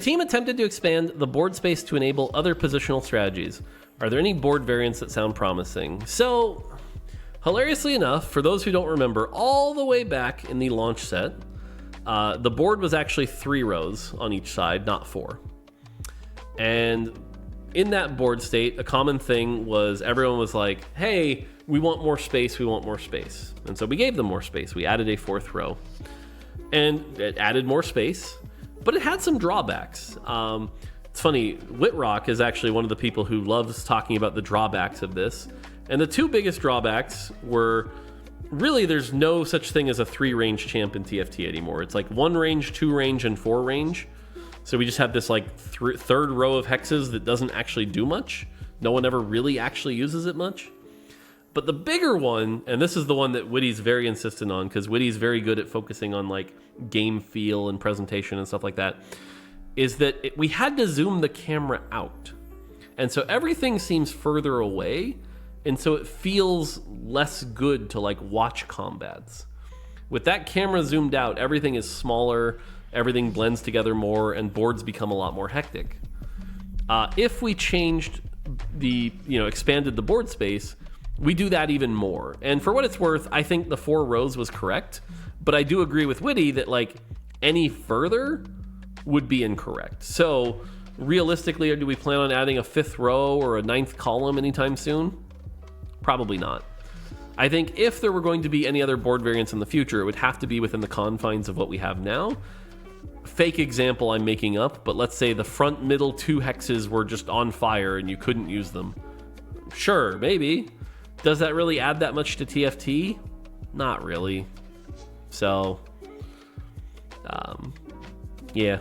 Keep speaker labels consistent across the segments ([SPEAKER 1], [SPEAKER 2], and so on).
[SPEAKER 1] Team attempted to expand the board space to enable other positional strategies. Are there any board variants that sound promising? So, hilariously enough, for those who don't remember, all the way back in the launch set, the board was actually 3 rows on each side, not 4. And in that board state, a common thing was everyone was like, hey, we want more space, we want more space. And so we gave them more space. We added a 4th row. And it added more space, but it had some drawbacks. It's funny, Whitrock is actually one of the people who loves talking about the drawbacks of this. And the 2 biggest drawbacks were, really there's no such thing as a 3-range champ in TFT anymore. It's like 1 range, 2 range, and 4 range. So we just have this like 3rd row of hexes that doesn't actually do much. No one ever really actually uses it much. But the bigger one, and this is the one that Witty's very insistent on, because Witty's very good at focusing on like game feel and presentation and stuff like that, is that we had to zoom the camera out. And so everything seems further away, and so it feels less good to like watch combats. With that camera zoomed out, everything is smaller, everything blends together more, and boards become a lot more hectic. If we changed expanded the board space, we do that even more. And for what it's worth, I think the 4 rows was correct, but I do agree with Witty that like any further would be incorrect. So realistically, do we plan on adding a 5th row or a 9th column anytime soon? Probably not. I think if there were going to be any other board variants in the future, it would have to be within the confines of what we have now. Fake example I'm making up, but let's say the front middle 2 hexes were just on fire and you couldn't use them. Sure, maybe. Does that really add that much to TFT? Not really. So, yeah.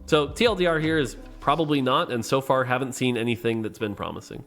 [SPEAKER 1] So TLDR here is probably not, and so far haven't seen anything that's been promising.